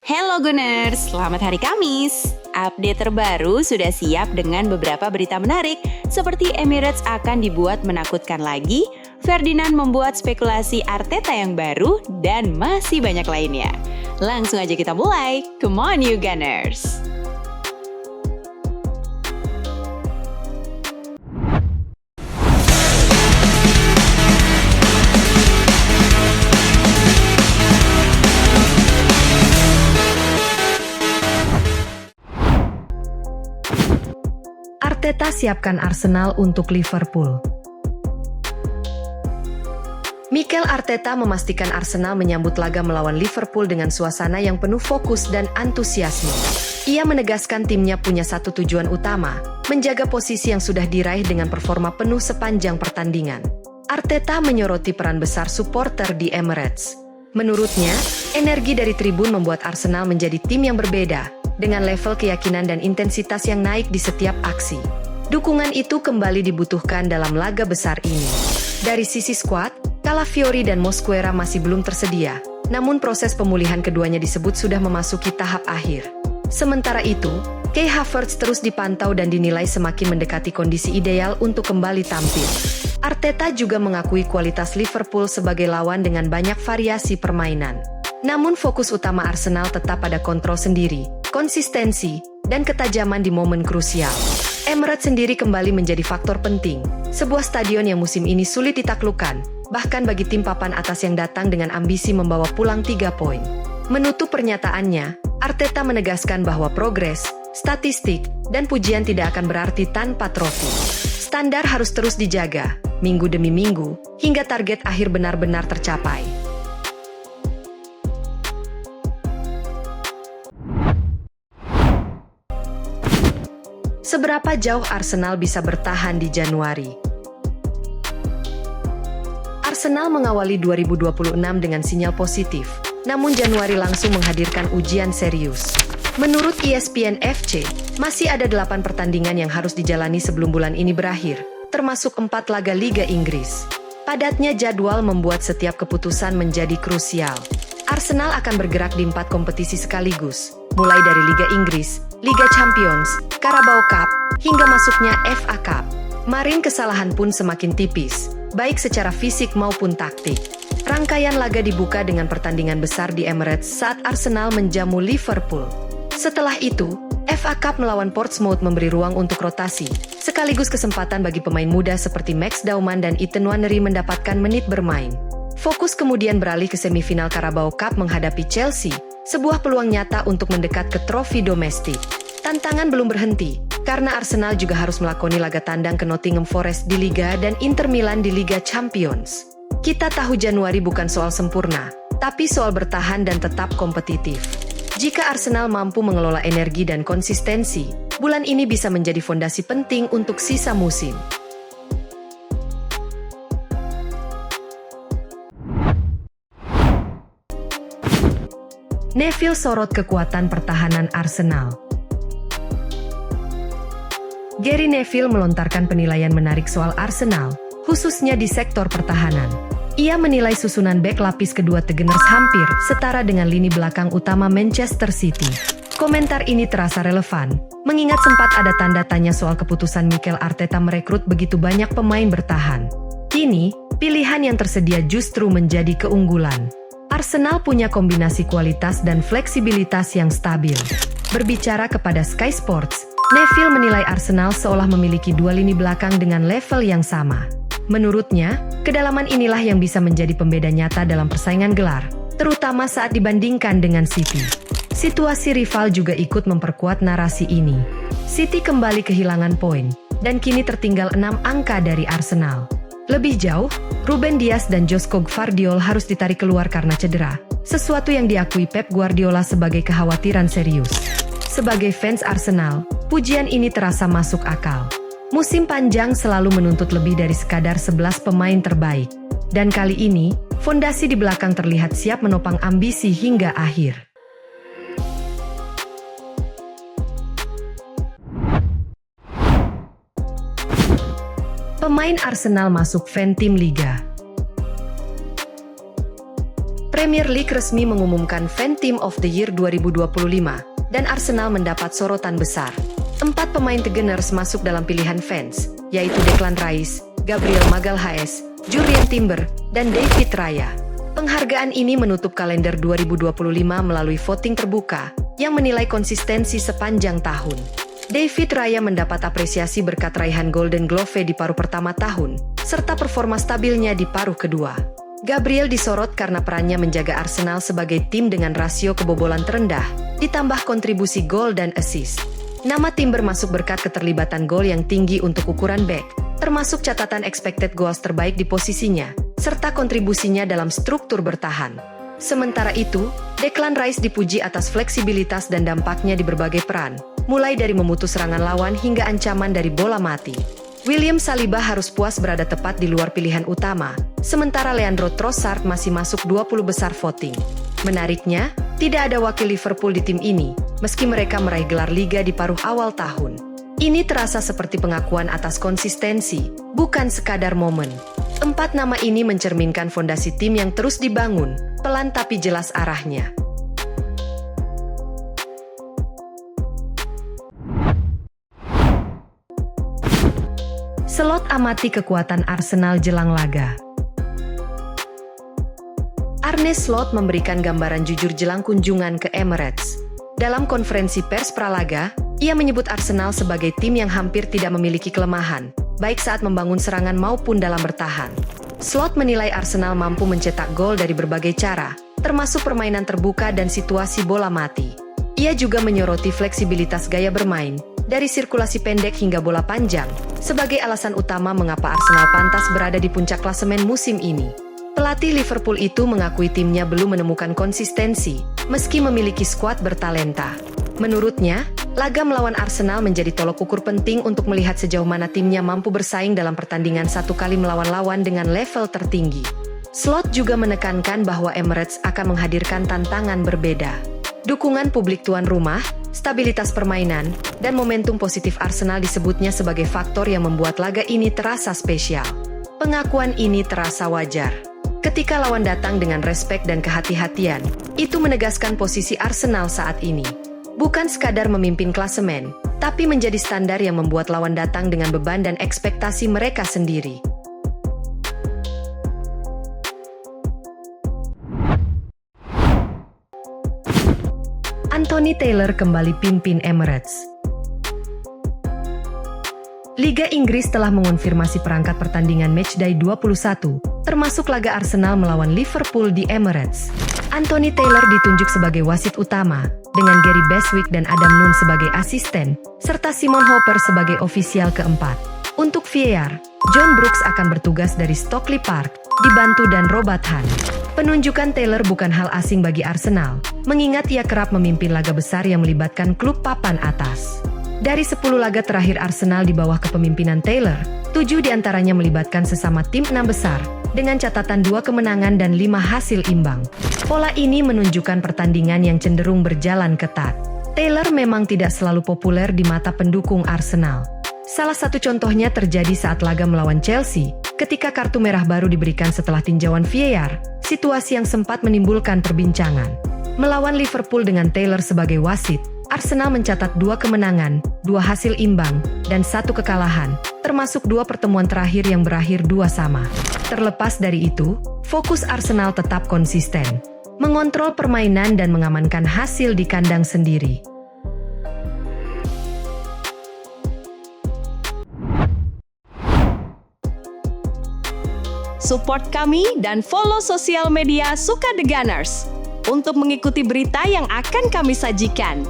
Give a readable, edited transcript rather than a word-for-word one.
Hello Gunners, selamat hari Kamis. Update terbaru sudah siap dengan beberapa berita menarik, seperti Emirates akan dibuat menakutkan lagi, Ferdinand membuat spekulasi Arteta yang baru, dan masih banyak lainnya. Langsung aja kita mulai, come on you Gunners! Arteta siapkan Arsenal untuk Liverpool. Mikel Arteta memastikan Arsenal menyambut laga melawan Liverpool dengan suasana yang penuh fokus dan antusiasme. Ia menegaskan timnya punya satu tujuan utama, menjaga posisi yang sudah diraih dengan performa penuh sepanjang pertandingan. Arteta menyoroti peran besar supporter di Emirates. Menurutnya, energi dari tribun membuat Arsenal menjadi tim yang berbeda, dengan level keyakinan dan intensitas yang naik di setiap aksi. Dukungan itu kembali dibutuhkan dalam laga besar ini. Dari sisi skuad, Calafiori dan Mosquera masih belum tersedia, namun proses pemulihan keduanya disebut sudah memasuki tahap akhir. Sementara itu, Kai Havertz terus dipantau dan dinilai semakin mendekati kondisi ideal untuk kembali tampil. Arteta juga mengakui kualitas Liverpool sebagai lawan dengan banyak variasi permainan. Namun fokus utama Arsenal tetap pada kontrol sendiri, konsistensi, dan ketajaman di momen krusial. Emirates sendiri kembali menjadi faktor penting, sebuah stadion yang musim ini sulit ditaklukkan, bahkan bagi tim papan atas yang datang dengan ambisi membawa pulang 3 poin. Menutup pernyataannya, Arteta menegaskan bahwa progres, statistik, dan pujian tidak akan berarti tanpa trofi. Standar harus terus dijaga, minggu demi minggu, hingga target akhir benar-benar tercapai. Seberapa jauh Arsenal bisa bertahan di Januari? Arsenal mengawali 2026 dengan sinyal positif, namun Januari langsung menghadirkan ujian serius. Menurut ESPN FC, masih ada 8 pertandingan yang harus dijalani sebelum bulan ini berakhir, termasuk 4 laga Liga Inggris. Padatnya jadwal membuat setiap keputusan menjadi krusial. Arsenal akan bergerak di 4 kompetisi sekaligus, mulai dari Liga Inggris, Liga Champions, Carabao Cup, hingga masuknya FA Cup. Margin kesalahan pun semakin tipis, baik secara fisik maupun taktik. Rangkaian laga dibuka dengan pertandingan besar di Emirates saat Arsenal menjamu Liverpool. Setelah itu, FA Cup melawan Portsmouth memberi ruang untuk rotasi, sekaligus kesempatan bagi pemain muda seperti Max Dauman dan Ethan Nwaneri mendapatkan menit bermain. Fokus kemudian beralih ke semifinal Carabao Cup menghadapi Chelsea, sebuah peluang nyata untuk mendekat ke trofi domestik. Tantangan belum berhenti, karena Arsenal juga harus melakoni laga tandang ke Nottingham Forest di Liga dan Inter Milan di Liga Champions. Kita tahu Januari bukan soal sempurna, tapi soal bertahan dan tetap kompetitif. Jika Arsenal mampu mengelola energi dan konsistensi, bulan ini bisa menjadi fondasi penting untuk sisa musim. Neville sorot kekuatan pertahanan Arsenal. Gary Neville melontarkan penilaian menarik soal Arsenal, khususnya di sektor pertahanan. Ia menilai susunan bek lapis kedua The Gunners hampir setara dengan lini belakang utama Manchester City. Komentar ini terasa relevan, mengingat sempat ada tanda tanya soal keputusan Mikel Arteta merekrut begitu banyak pemain bertahan. Kini, pilihan yang tersedia justru menjadi keunggulan. Arsenal punya kombinasi kualitas dan fleksibilitas yang stabil. Berbicara kepada Sky Sports, Neville menilai Arsenal seolah memiliki 2 lini belakang dengan level yang sama. Menurutnya, kedalaman inilah yang bisa menjadi pembeda nyata dalam persaingan gelar, terutama saat dibandingkan dengan City. Situasi rival juga ikut memperkuat narasi ini. City kembali kehilangan poin, dan kini tertinggal 6 angka dari Arsenal. Lebih jauh, Ruben Dias dan Joshua Gvardiol harus ditarik keluar karena cedera, sesuatu yang diakui Pep Guardiola sebagai kekhawatiran serius. Sebagai fans Arsenal, pujian ini terasa masuk akal. Musim panjang selalu menuntut lebih dari sekadar 11 pemain terbaik. Dan kali ini, fondasi di belakang terlihat siap menopang ambisi hingga akhir. Pemain Arsenal masuk fan tim Liga. Premier League resmi mengumumkan Fan Team of the Year 2025 dan Arsenal mendapat sorotan besar. 4 pemain The Gunners masuk dalam pilihan fans, yaitu Declan Rice, Gabriel Magalhaes, Jurrien Timber, dan David Raya. Penghargaan ini menutup kalender 2025 melalui voting terbuka yang menilai konsistensi sepanjang tahun. David Raya mendapat apresiasi berkat raihan Golden Glove di paruh pertama tahun, serta performa stabilnya di paruh kedua. Gabriel disorot karena perannya menjaga Arsenal sebagai tim dengan rasio kebobolan terendah, ditambah kontribusi gol dan assist. Nama Timber masuk berkat keterlibatan gol yang tinggi untuk ukuran bek, termasuk catatan expected goals terbaik di posisinya, serta kontribusinya dalam struktur bertahan. Sementara itu, Declan Rice dipuji atas fleksibilitas dan dampaknya di berbagai peran, mulai dari memutus serangan lawan hingga ancaman dari bola mati. William Saliba harus puas berada tepat di luar pilihan utama, sementara Leandro Trossard masih masuk 20 besar voting. Menariknya, tidak ada wakil Liverpool di tim ini, meski mereka meraih gelar Liga di paruh awal tahun. Ini terasa seperti pengakuan atas konsistensi, bukan sekadar momen. 4 nama ini mencerminkan fondasi tim yang terus dibangun, pelan tapi jelas arahnya. Slot amati kekuatan Arsenal jelang laga. Arne Slot memberikan gambaran jujur jelang kunjungan ke Emirates. Dalam konferensi pers pralaga, ia menyebut Arsenal sebagai tim yang hampir tidak memiliki kelemahan, baik saat membangun serangan maupun dalam bertahan. Slot menilai Arsenal mampu mencetak gol dari berbagai cara, termasuk permainan terbuka dan situasi bola mati. Ia juga menyoroti fleksibilitas gaya bermain, dari sirkulasi pendek hingga bola panjang, sebagai alasan utama mengapa Arsenal pantas berada di puncak klasemen musim ini. Pelatih Liverpool itu mengakui timnya belum menemukan konsistensi, meski memiliki skuad bertalenta. Menurutnya, laga melawan Arsenal menjadi tolok ukur penting untuk melihat sejauh mana timnya mampu bersaing dalam pertandingan satu kali melawan lawan dengan level tertinggi. Slot juga menekankan bahwa Emirates akan menghadirkan tantangan berbeda. Dukungan publik tuan rumah, stabilitas permainan, dan momentum positif Arsenal disebutnya sebagai faktor yang membuat laga ini terasa spesial. Pengakuan ini terasa wajar. Ketika lawan datang dengan respek dan kehati-hatian, itu menegaskan posisi Arsenal saat ini. Bukan sekadar memimpin klasemen, tapi menjadi standar yang membuat lawan datang dengan beban dan ekspektasi mereka sendiri. Anthony Taylor kembali pimpin Emirates. Liga Inggris telah mengonfirmasi perangkat pertandingan matchday 21, termasuk laga Arsenal melawan Liverpool di Emirates. Anthony Taylor ditunjuk sebagai wasit utama, dengan Gary Beswick dan Adam Noon sebagai asisten, serta Simon Hopper sebagai ofisial keempat. Untuk VAR, John Brooks akan bertugas dari Stockley Park, dibantu dan Robert Hunt. Penunjukan Taylor bukan hal asing bagi Arsenal, mengingat ia kerap memimpin laga besar yang melibatkan klub papan atas. Dari 10 laga terakhir Arsenal di bawah kepemimpinan Taylor, 7 diantaranya melibatkan sesama tim 6 besar, dengan catatan 2 kemenangan dan 5 hasil imbang. Pola ini menunjukkan pertandingan yang cenderung berjalan ketat. Taylor memang tidak selalu populer di mata pendukung Arsenal. Salah satu contohnya terjadi saat laga melawan Chelsea, ketika kartu merah baru diberikan setelah tinjauan VAR, situasi yang sempat menimbulkan perbincangan. Melawan Liverpool dengan Taylor sebagai wasit, Arsenal mencatat 2 kemenangan, 2 hasil imbang, dan 1 kekalahan, termasuk 2 pertemuan terakhir yang berakhir 2-2. Terlepas dari itu, fokus Arsenal tetap konsisten, mengontrol permainan dan mengamankan hasil di kandang sendiri. Support kami dan follow sosial media Suka The Gunners untuk mengikuti berita yang akan kami sajikan.